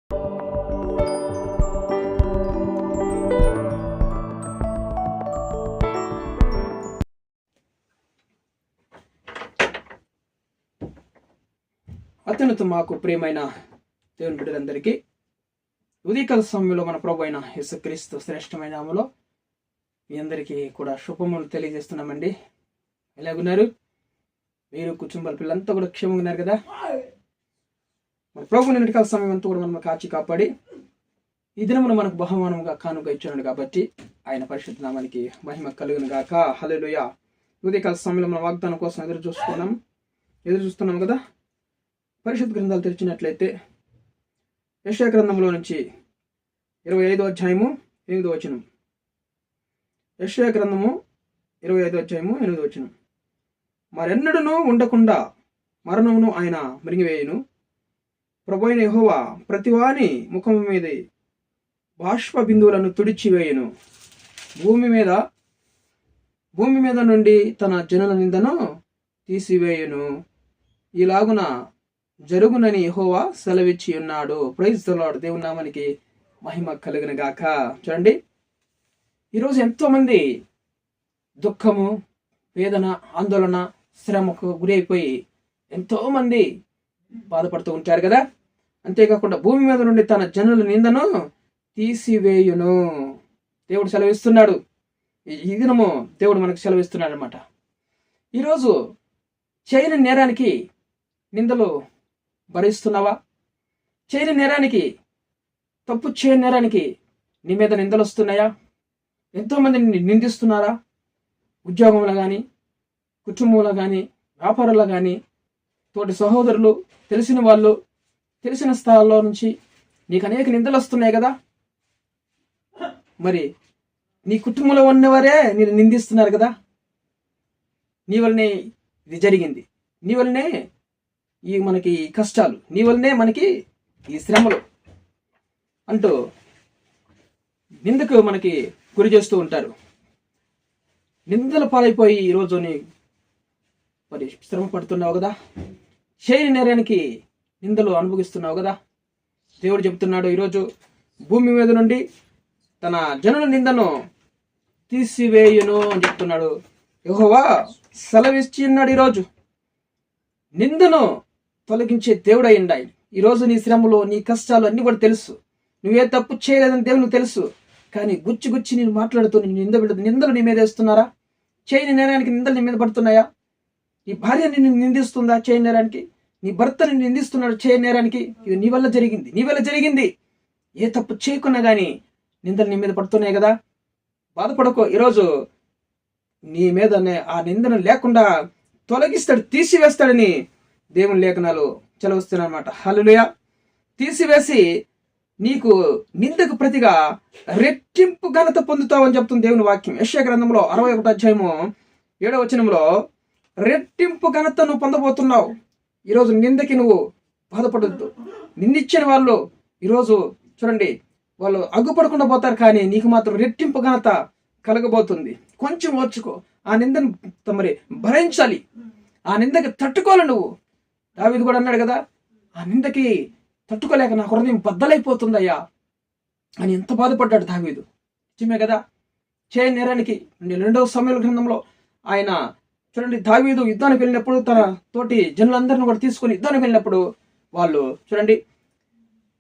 అత్యున్నత మాకు ప్రియమైన దేవుని బిడ్డలందరికీ ఉదయకాల సమయంలో మన ప్రభు అయిన యేసుక్రీస్తు శ్రేష్టమైన నామములో మీ అందరికీ కూడా శుభములు తెలియజేస్తున్నామండి. ఎలాగున్నారు? మీరు కుటుంబాల పిల్లలంతా కూడా క్షేమంగా ఉన్నారు కదా? మన ప్రభు నిన్నటికాల సమయం అంతా కూడా మనం కాచి కాపాడి ఈ దినమును మనకు బహుమానంగా కానుక ఇచ్చాడు కాబట్టి ఆయన పరిశుద్ధ నామానికి మహిమ కలుగును గాక. హల్లెలూయా. ఉదయకాల సమయంలో మన వాగ్దానం కోసం ఎదురు చూస్తున్నాం కదా. పరిశుద్ధ గ్రంథాలు తెరిచినట్లయితే యెషయా గ్రంథంలో నుంచి 25వ అధ్యాయము 8వ వచనం. యెషయా గ్రంథము 25వ అధ్యాయము 8వ వచనం. మరెన్నడూను ఉండకుండా మరణమును ఆయన మృంగివేయును. ప్రభువైన యెహోవా ప్రతివాని ముఖము మీద బాష్ప బిందువులను తుడిచివేయును. భూమి మీద నుండి తన జనుల నిందను తీసివేయును. ఇలాగున జరుగునని యెహోవా సెలవిచ్చి ఉన్నాడు. Praise the Lord. దేవుని నామానికి మహిమ కలుగును గాక. చూడండి, ఈరోజు ఎంతో మంది దుఃఖము, వేదన, ఆందోళన, శ్రమకు గురి అయిపోయి ఎంతో మంది బాధపడుతూ ఉంటారు కదా. అంతేకాకుండా భూమి మీద నుండి తన జనుల నిందను తీసివేయును. దేవుడు సెలవిస్తున్నాడు. ఈ దినము దేవుడు మనకు సెలవిస్తున్నాడు అనమాట. ఈరోజు చేయని నేరానికి నిందలు భరిస్తున్నావా? చేయని నేరానికి, తప్పు చేయని నేరానికి నీ మీద నిందలు వస్తున్నాయా? ఎంతోమంది నిందిస్తున్నారా? ఉద్యోగంలో కానీ, కుటుంబంలో కానీ, వ్యాపారంలో కానీ, తోటి సహోదరులు, తెలిసిన వాళ్ళు, తెలిసిన స్థలాల్లో నుంచి నీకు అనేక నిందలు వస్తున్నాయి కదా. మరి నీ కుటుంబంలో ఉన్నవారే నేను నిందిస్తున్నారు కదా. నీ వల్లనే ఇది జరిగింది, నీ వల్లనే మనకి కష్టాలు, నీ వల్లనే మనకి ఈ శ్రమలు అంటూ నిందకు మనకి గురి చేస్తూ ఉంటారు. నిందల పాలైపోయి ఈరోజు మరి శ్రమ పడుతున్నావు కదా. చేయని నేరానికి నిందలు అనుభవిస్తున్నావు కదా. దేవుడు చెబుతున్నాడు, ఈరోజు భూమి మీద నుండి తన జనుల నిందను తీసివేయును అని చెప్తున్నాడు. యెహోవా సెలవిచ్చి ఉన్నాడు. ఈరోజు నిందను తొలగించే దేవుడు అయ్యిండు ఆయన. ఈరోజు నీ శ్రమలు, నీ కష్టాలు అన్నీ కూడా తెలుసు. నువ్వే తప్పు చేయలేదని దేవునికి తెలుసు. కానీ గుచ్చి నేను మాట్లాడుతూ నిందలు నీ మీద వేస్తున్నారా? చేయని నేరానికి నిందలు నీ మీద పడుతున్నాయా? నీ భార్య నిన్ను నిందిస్తుందా చేయని నేరానికి? నీ భర్త నిన్ను నిందిస్తున్నాడు చేయని నేరానికి? ఇది నీ వల్ల జరిగింది. ఏ తప్పు చేయకున్నా కానీ నిందలు నీ మీద పడుతున్నాయి కదా. బాధపడకో. ఈరోజు నీ మీద ఆ నిందను లేకుండా తొలగిస్తాడు, తీసివేస్తాడని దేవుని లేఖనాలు సెలవిస్తున్నాయన్నమాట. హల్లెలూయా. తీసివేసి నీకు నిందకు ప్రతిగా రెట్టింపు ఘనత పొందుతావని చెప్తుంది దేవుని వాక్యం. యెషయా గ్రంథంలో 61వ అధ్యాయము 7వ వచనంలో రెట్టింపు ఘనత నువ్వు పొందబోతున్నావు. ఈరోజు నిందకి నువ్వు బాధపడద్దు. నిందించిన వాళ్ళు ఈరోజు చూడండి, వాళ్ళు అగ్గుపడకుండా పోతారు, కానీ నీకు మాత్రం రెట్టింపు ఘనత కలగబోతుంది. కొంచెం ఓర్చుకో. ఆ నిందను మరి భరించాలి. ఆ నిందకి తట్టుకోవాలి నువ్వు. దావీదు కూడా అన్నాడు కదా, ఆ నిందకి తట్టుకోలేక నా హృదయం బద్దలైపోతుందయ్యా అని ఎంత బాధపడ్డాడు దావీదు. నిజమే కదా. చేయని నేరానికి 2వ సమూయేలు గ్రంథంలో ఆయన చూడండి, దావీదు యుద్ధానికి వెళ్ళినప్పుడు తన తోటి జనులందరిని కూడా తీసుకొని యుద్ధానికి వెళ్ళినప్పుడు వాళ్ళు చూడండి,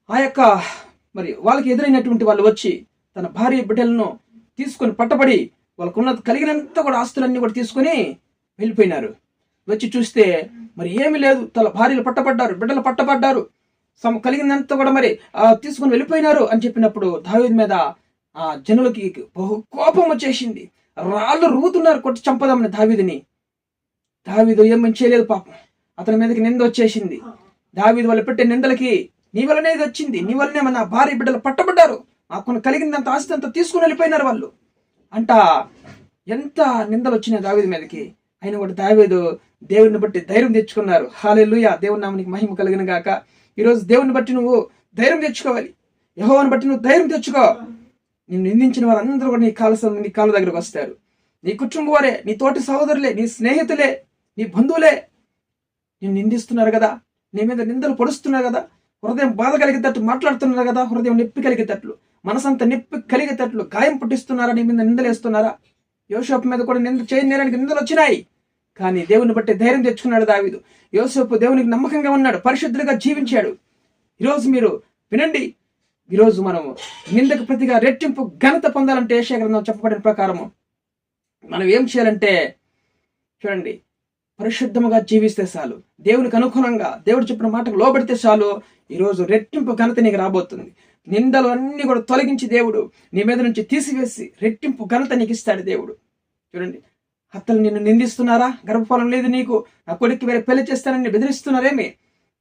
ఆ యొక్క మరి వాళ్ళకి ఎదురైనటువంటి వాళ్ళు వచ్చి తన భార్య బిడ్డలను తీసుకొని పట్టబడి వాళ్ళకున్న కలిగినంత కూడా ఆస్తులన్నీ కూడా తీసుకొని వెళ్ళిపోయినారు. వచ్చి చూస్తే మరి ఏమీ లేదు. తన భార్యలు పట్టబడ్డారు, బిడ్డలు పట్టబడ్డారు, కలిగినంత కూడా మరి తీసుకుని వెళ్ళిపోయినారు అని చెప్పినప్పుడు దావీదు మీద ఆ జనులకి బహు కోపం వచ్చేసింది. రాళ్ళు రువ్వుతున్నారు కొట్టి చంపదామని దావీదుని. దావీదు ఏమని చేయలేదు పాపం. అతని మీదకి నింద వచ్చేసింది. దావీదు వాళ్ళు పెట్టే నిందలకి నీ వల్లనే ఇది వచ్చింది, నీ వల్లనే మన భార్య బిడ్డలు పట్టబడ్డారు, మాకు కలిగినంత ఆస్తి అంతా తీసుకుని వెళ్ళిపోయినారు వాళ్ళు అంట. ఎంత నిందలు వచ్చినాయి దావీదు మీదకి. అయినా కూడా దావీదు దేవుని బట్టి ధైర్యం తెచ్చుకున్నారు. హల్లెలూయా. దేవుని నామానికి మహిమ కలుగును గాక. ఈరోజు దేవుని బట్టి నువ్వు ధైర్యం తెచ్చుకోవాలి. యెహోవాను బట్టి నువ్వు ధైర్యం తెచ్చుకో. నిన్ను నిందించిన వారందరూ కూడా నీ కాళ్ళ దగ్గరకు వస్తారు. నీ కుటుంబం వారే, నీ తోటి సహోదరులే, నీ స్నేహితులే, నీ బంధువులే నిన్ను నిందిస్తున్నారు కదా, నీ మీద నిందలు పొడుస్తున్నారు కదా. హృదయం బాధ కలిగేటట్లు మాట్లాడుతున్నారు కదా, హృదయం నొప్పి కలిగేటట్లు, మనసంతా నొప్పి కలిగేటట్లు గాయం పుట్టిస్తున్నారా, నీ మీద నిందలేస్తున్నారా? యోసేపు మీద కూడా చేయని నేరానికి నిందలు వచ్చినాయి, కానీ దేవుని బట్టి ధైర్యం తెచ్చుకున్నాడు దావీదు. యోసేపు దేవునికి నమ్మకంగా ఉన్నాడు, పరిశుద్ధుడిగా జీవించాడు. ఈరోజు మీరు వినండి, ఈరోజు మనము నిందకు ప్రతిగా రెట్టింపు ఘనత పొందాలంటే యెషయా గ్రంథం చెప్పబడిన ప్రకారము మనం ఏం చేయాలంటే, చూడండి, పరిశుద్ధముగా జీవిస్తే చాలు, దేవునికి అనుగుణంగా దేవుడు చెప్పిన మాటకు లోబడితే చాలు, ఈరోజు రెట్టింపు ఘనత నీకు రాబోతుంది. నిందలు అన్ని కూడా తొలగించి దేవుడు నీ మీద నుంచి తీసివేసి రెట్టింపు ఘనత నీకు ఇస్తాడు దేవుడు. చూడండి, అత్తలు నిన్ను నిందిస్తున్నారా? గర్భఫలం లేదు నీకు, నా కొడుక్కి వేరే పెళ్లి చేస్తానని బెదిరిస్తున్నారేమి?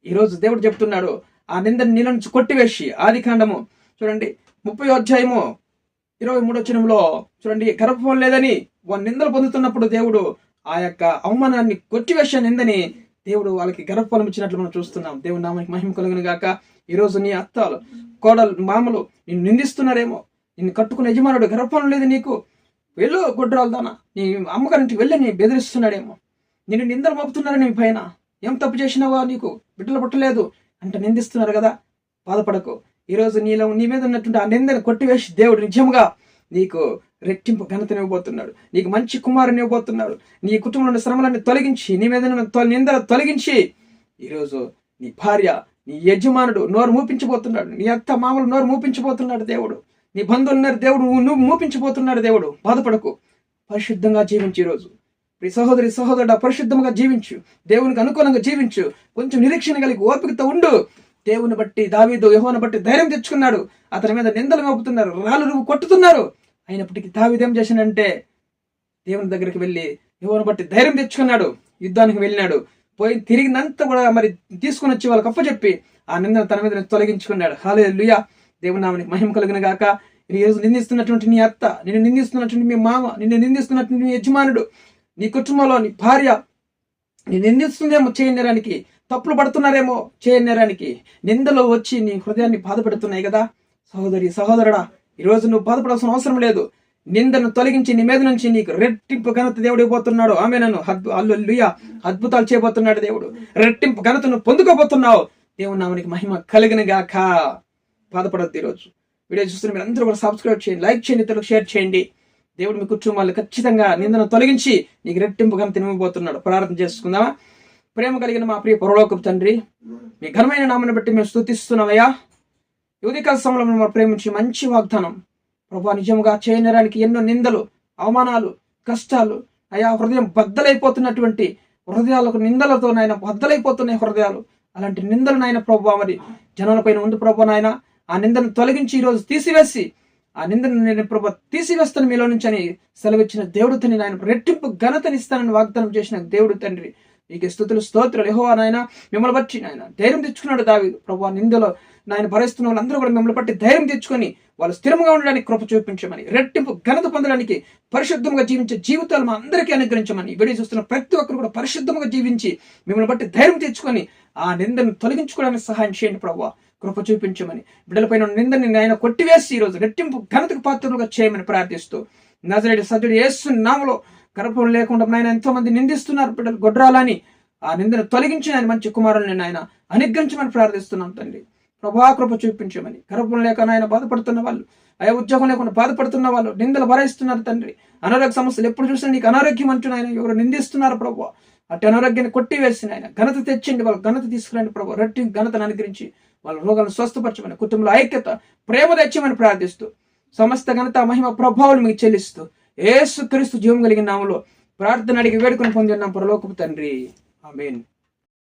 ఈరోజు దేవుడు చెప్తున్నాడు, ఆ నిందని నీళ్ళ నుంచి కొట్టివేసి, ఆదికాండము చూడండి 30వ అధ్యాయము 23వ వచనంలో చూడండి, గర్భఫలం లేదని నిందలు పొందుతున్నప్పుడు దేవుడు ఆ యొక్క అవమానాన్ని కొట్టివేసే నిందని దేవుడు వాళ్ళకి గర్భఫలం ఇచ్చినట్లు మనం చూస్తున్నాం. దేవుడు నామానికి మహిమ కలుగును గాక. ఈరోజు నీ అత్తలు, కోడలు, మామలు నిన్ను నిందిస్తున్నారేమో, నిన్ను కట్టుకున్న యజమానుడు గర్భఫలం లేదు నీకు, వెళ్ళు గొడ్రాలదానా, నీ అమ్మగారింటికి వెళ్ళి నీ బెదిరిస్తున్నాడేమో, నిన్ను నిందలు మోపుతున్నారు నీ పైన, ఏం తప్పు చేసినావా, నీకు బిడ్డలు పుట్టలేదు అంటే నిందిస్తున్నారు కదా. బాధపడకు, ఈరోజు నీ మీద ఉన్నటువంటి ఆ నిందను కొట్టివేసి దేవుడు నిజంగా నీకు రెట్టింపు ఘనతను ఇవ్వబోతున్నాడు, నీకు మంచి కుమారుని ఇవ్వబోతున్నాడు. నీ కుటుంబంలో శ్రమలన్నీ తొలగించి, నీ మీద నిందలు తొలగించి, ఈరోజు నీ భార్య, నీ యజమానుడు నోరు మూపించబోతున్నాడు, నీ అత్త మామలు నోరు మూపించబోతున్నాడు దేవుడు, నీ బంధువులున్నారు దేవుడు నువ్వు మూపించబోతున్నాడు దేవుడు. బాధపడకు, పరిశుద్ధంగా జీవించు. ఈరోజు ఈ సహోదరి సహోదరుడు పరిశుద్ధంగా జీవించు, దేవునికి అనుకూలంగా జీవించు, కొంచెం నిరీక్షణ కలిగి ఓపికతో ఉండు. దేవుని బట్టి దావీదు యెహోవాను బట్టి ధైర్యం తెచ్చుకున్నాడు. అతని మీద నిందలు మోపుతున్నారు, రాళ్ళు రువ్వు కొట్టుతున్నారు, అయినప్పటికీ దావీదు ఏం చేశాడంటే దేవుని దగ్గరికి వెళ్ళి యెహోవాను బట్టి ధైర్యం తెచ్చుకున్నాడు, యుద్ధానికి వెళ్ళినాడు, పోయి తిరిగినంతా కూడా మరి తీసుకుని వచ్చి వాళ్ళకి అప్పచెప్పి ఆ నిందను తన మీద తొలగించుకున్నాడు. హల్లెలూయా, దేవుని నామానికి మహిమ కలుగును గాక. ఈరోజు నిందిస్తున్నటువంటి నీ అత్త, నిన్ను నిందిస్తున్నటువంటి మీ మామ, నిన్ను నిందిస్తున్నటువంటి నీ యజమానుడు, నీ కుటుంబంలో నీ భార్య నిన్ను నిందిస్తుందేమో చేయని నేరానికి, తప్పులు పడుతున్నారేమో చేయని నేరానికి, నిందలు వచ్చి నీ హృదయాన్ని బాధపెడుతున్నాయి కదా. సహోదరి సహోదరుడా, ఈరోజు నువ్వు బాధపడాల్సిన అవసరం లేదు. నిందను తొలగించి నీ మీద నుంచి నీకు రెట్టింపు ఘనత దేవుడు ఇవ్వబోతున్నాడు. ఆమేన్. హల్లెలూయా, అద్భుతాలు చేయబోతున్నాడు దేవుడు. రెట్టింపు ఘనతను పొందుకోబోతున్నావు. దేవుని నామానికి మహిమ కలుగును గాక. బాధపడద్దు. ఈరోజు వీడియో చూస్తున్న మీరు అందరూ కూడా సబ్స్క్రైబ్ చేయండి, లైక్ చేయండి, ఇతరులకు షేర్ చేయండి. దేవుడు మీ కుటుంబాలు ఖచ్చితంగా నిందను తొలగించి నీకు రెట్టింపు ఘనత ఇవ్వబోతున్నాడు. ప్రార్థన చేసుకుందామా? ప్రేమ కలిగిన మా ప్రియ పరలోకపు తండ్రి, మీ ఘనమైన నామాన్ని బట్టి మేము స్తుతిస్తున్నామయ్యా. ఉదయకాల సమయంలో మనం ప్రేమించి మంచి వాగ్దానం ప్రభా, నిజంగా చేయనరానికి ఎన్నో నిందలు, అవమానాలు, కష్టాలు అయ్యా, హృదయం బద్దలైపోతున్నటువంటి హృదయాలకు నిందలతో నాయన బద్దలైపోతున్నాయి హృదయాలు. అలాంటి నిందలు నాయన ప్రభా మరి జనాలపైన ఉంది ప్రభా నాయన. ఆ నిందను తొలగించి ఈరోజు తీసివేసి, ఆ నిందను నేను ప్రభా తీసివేస్తాను మీలో నుంచి అని సెలవిచ్చిన దేవుడు తండ్రి, నాయన రెట్టింపు ఘనతనిస్తానని వాగ్దానం చేసిన దేవుడు తండ్రి, నీకు స్తుతులు స్తోత్రాలు. యెహోవా నాయన మిమ్మల్ని బట్టి నాయన ధైర్యం తెచ్చుకున్నాడు దావీదు ప్రభా. నిందలో నాయన భరిస్తున్న వాళ్ళందరూ కూడా మిమ్మల్ని బట్టి ధైర్యం తెచ్చుకొని వాళ్ళు స్థిరంగా ఉండడానికి కృప చూపించమని, రెట్టింపు ఘనత పొందడానికి పరిశుద్ధంగా జీవించే జీవితాలు మా అందరికీ అనుగ్రహించమని, వీడియో చూస్తున్న ప్రతి ఒక్కరు కూడా పరిశుద్ధంగా జీవించి మిమ్మల్ని బట్టి ధైర్యం తెచ్చుకొని ఆ నిందను తొలగించుకోవడానికి సహాయం చేయండి ప్రభా. కృప చూపించమని, బిడ్డలపైన నిందని ఆయన కొట్టివేసి ఈరోజు రెట్టింపు ఘనతకు పాత్రలుగా చేయమని ప్రార్థిస్తూ, నజరేయుడు సజుడు యేసు నామములో గర్భం లేకుండా నాయన ఎంతో మంది నిందిస్తున్నారు బిడ్డలు గొడ్రాలని, ఆ నిందను తొలగించి ఆయన మంచి కుమారుల్ని ఆయన అనుగ్రహించమని ప్రార్థిస్తున్నాం తండ్రి. ప్రభా కృప చూపించమని, గర్భం లేక నాయన బాధపడుతున్న వాళ్ళు, అయా ఉద్యోగం లేకుండా బాధపడుతున్న వాళ్ళు, నిందలు భరిస్తున్నారు తండ్రి. అనారోగ్య సమస్యలు ఎప్పుడు చూసినా నీకు అనారోగ్యం అంటున్నాయన ఎవరు నిందిస్తున్నారు ప్రభు, అటు అనారోగ్యాన్ని కొట్టివేసిన ఆయన ఘనత తెచ్చండి, వాళ్ళు ఘనత తీసుకురండి ప్రభు. రెట్టి ఘనతను అనుగ్రహించి వాళ్ళ రోగాలను స్వస్థపరచమని, కుటుంబంలో ఐక్యత ప్రేమ తెచ్చమని ప్రార్థిస్తూ, సమస్త ఘనత మహిమ ప్రభావాలు మీకు చెల్లిస్తూ యేసుక్రీస్తు జీవం కలిగిన నామములో ప్రార్థన అడిగి వేడుకొని పొంది ఉన్నాం పరలోకపు తండ్రి. ఆమేన్.